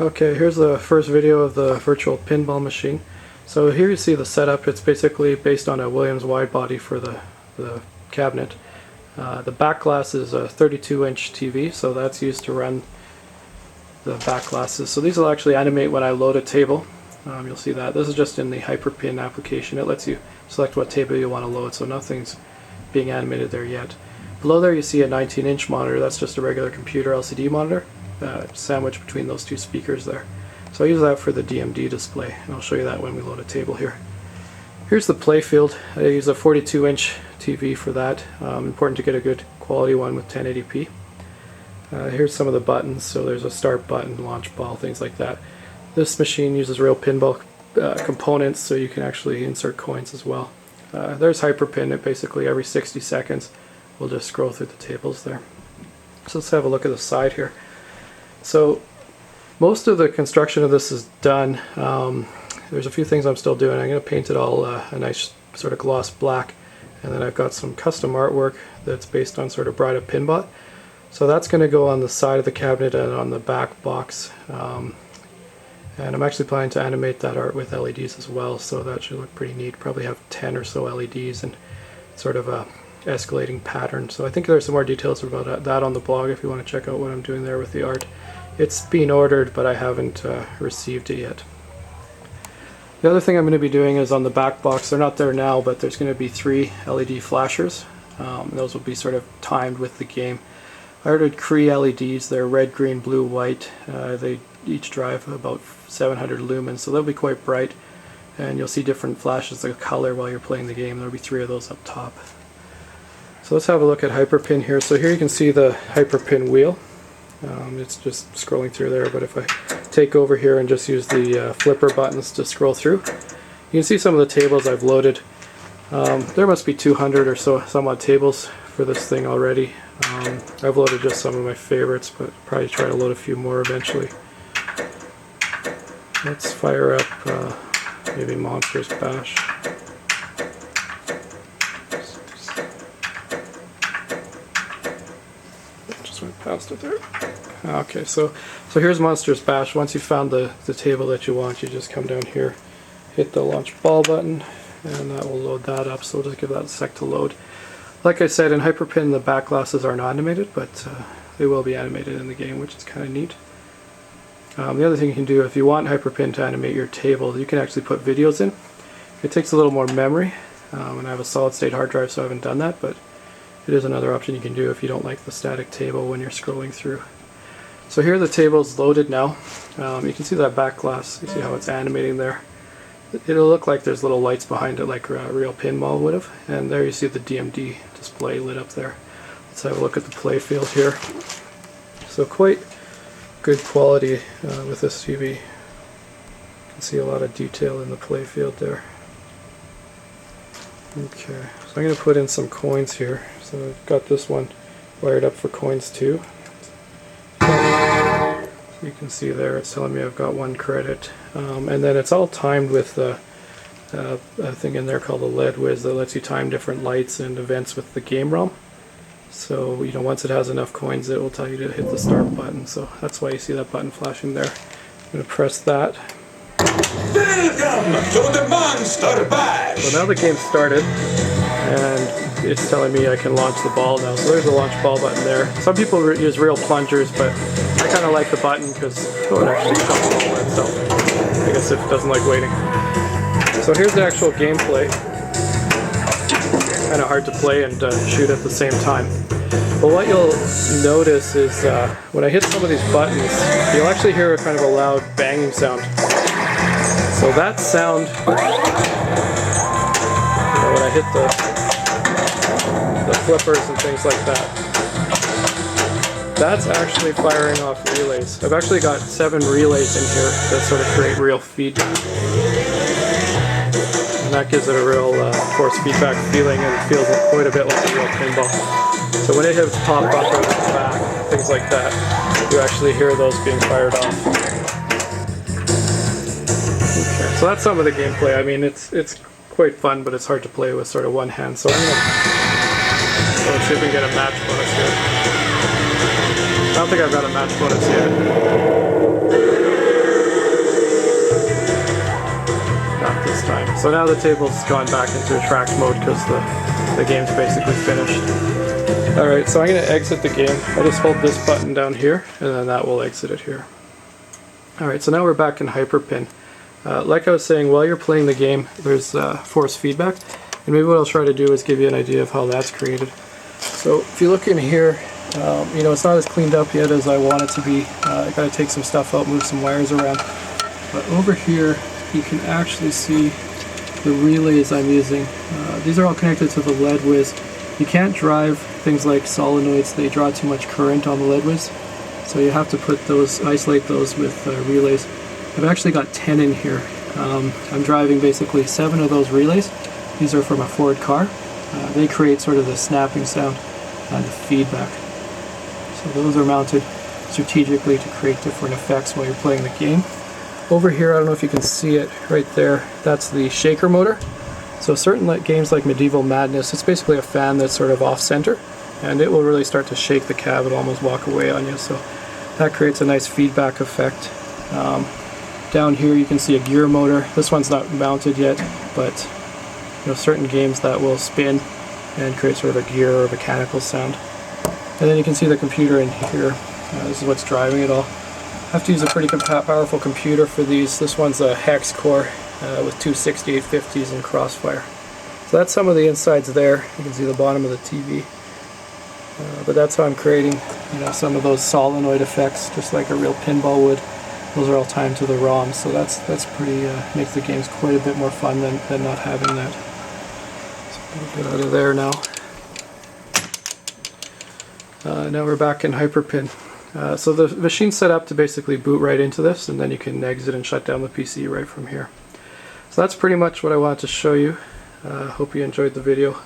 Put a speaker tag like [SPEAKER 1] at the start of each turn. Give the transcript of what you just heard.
[SPEAKER 1] Okay, here's the first video of the virtual pinball machine. So here you see the setup. It's basically based on a Williams wide body for the cabinet. The back glass is a 32-inch TV, so that's used to run the back glasses. So these will actually animate when I load a table. You'll see that. This is just in the Hyperpin application. It lets you select what table you want to load, so nothing's being animated there yet. Below there you see a 19-inch monitor. That's just a regular computer LCD monitor. Sandwiched between those two speakers there. So I use that for the Dmd display, and I'll show you that when we load a table here. Here's the playfield. I use a 42-inch TV for that. Important to get a good quality one with 1080p. Here's some of the buttons. So there's a start button, launch ball, things like that. This machine uses real pinball components, so you can actually insert coins as well. There's Hyperpin. It basically every 60 seconds will just scroll through the tables there. So let's have a look at the side here. So most of the construction of this is done. There's a few things I'm still doing. I'm going to paint it all a nice sort of gloss black, and then I've got some custom artwork that's based on sort of Bride of Pinball. So that's going to go on the side of the cabinet and on the back box. And I'm actually planning to animate that art with LEDs as well, so that should look pretty neat. Probably have 10 or so LEDs and sort of a escalating pattern. So I think there's some more details about that on the blog if you want to check out what I'm doing there with the art. It's being ordered, but I haven't received it yet. The other thing I'm going to be doing is on the back box. They're not there now, but there's going to be 3 LED flashers. Those will be sort of timed with the game. I ordered CREE LEDs. They're red, green, blue, white. They each drive about 700 lumens, so they'll be quite bright. And you'll see different flashes of color while you're playing the game. There'll be 3 of those up top. So let's have a look at Hyperpin here. So here you can see the Hyperpin wheel. It's just scrolling through there, but if I take over here and just use the flipper buttons to scroll through, you can see some of the tables I've loaded. There must be 200 or so some odd tables for this thing already. I've loaded just some of my favorites, but probably try to load a few more eventually. Let's fire up maybe Monsters Bash. Just went past it there. Okay, so here's Monsters Bash. Once you've found the table that you want, you just come down here, hit the launch ball button, and that will load that up. So we'll just give that a sec to load. Like I said, in Hyperpin the back glasses aren't animated, but they will be animated in the game, which is kind of neat. The other thing you can do, if you want Hyperpin to animate your table, you can actually put videos in. It takes a little more memory, and I have a solid state hard drive, so I haven't done that, but it is another option you can do if you don't like the static table when you're scrolling through. So here the table's loaded now. You can see that back glass. You see how it's animating there. It'll look like there's little lights behind it like a real pinball would have. And there you see the Dmd display lit up there. Let's have a look at the playfield here. So quite good quality with this TV. You can see a lot of detail in the playfield there. Okay, so I'm going to put in some coins here. So I've got this one wired up for coins too. You can see there it's telling me I've got 1 credit, and then it's all timed with a thing in there called a LEDWIZ that lets you time different lights and events with the game ROM. So once it has enough coins, it will tell you to hit the start button. So that's why you see that button flashing there. I'm going to press that.
[SPEAKER 2] Welcome to the Monster Bash!
[SPEAKER 1] So now the game started, and it's telling me I can launch the ball now. So there's a launch ball button there. Some people use real plungers, but I kind of like the button because it actually comes all by itself. I guess it doesn't like waiting. So here's the actual gameplay. Kind of hard to play and shoot at the same time. But what you'll notice is when I hit some of these buttons, you'll actually hear a kind of a loud banging sound. So that sound, when I hit the flippers and things like that, that's actually firing off relays. I've actually got 7 relays in here that sort of create real feedback. And that gives it a real force feedback feeling, and it feels quite a bit like a real pinball. So when it hits pop up out of the back, things like that, you actually hear those being fired off. Okay, so that's some of the gameplay. I mean, it's quite fun, but it's hard to play with sort of one hand. So let's see if we can get a match bonus here. I don't think I've got a match bonus yet. So now the table's gone back into attract mode because the game's basically finished. Alright, so I'm going to exit the game. I just hold this button down here, and then that will exit it here. Alright, so now we're back in Hyperpin. Like I was saying, while you're playing the game, there's force feedback, and maybe what I'll try to do is give you an idea of how that's created. So if you look in here, you know, it's not as cleaned up yet as I want it to be. I got to take some stuff out, move some wires around. But over here, you can actually see the relays I'm using. These are all connected to the LEDWIZ. You can't drive things like solenoids, they draw too much current on the LEDWIZ. So you have to put those, isolate those with relays. I've actually got 10 in here. I'm driving basically 7 of those relays. These are from a Ford car. They create sort of the snapping sound and the feedback. So those are mounted strategically to create different effects while you're playing the game. Over here, I don't know if you can see it right there, that's the shaker motor. So certain games like Medieval Madness, it's basically a fan that's sort of off-center, and it will really start to shake the cab and almost walk away on you. So that creates a nice feedback effect. Down here you can see a gear motor. This one's not mounted yet, but you know, certain games that will spin and create sort of a gear or mechanical sound. And then you can see the computer in here. This is what's driving it all. I have to use a pretty powerful computer for these. This one's a hex core with two 6850s and crossfire. So that's some of the insides there. You can see the bottom of the TV. But that's how I'm creating, you know, some of those solenoid effects, just like a real pinball would. Those are all timed to the ROM, so that's pretty makes the games quite a bit more fun than not having that. So we'll get out of there now. Now we're back in Hyperpin. So the machine's set up to basically boot right into this, and then you can exit and shut down the PC right from here. So that's pretty much what I wanted to show you. Hope you enjoyed the video.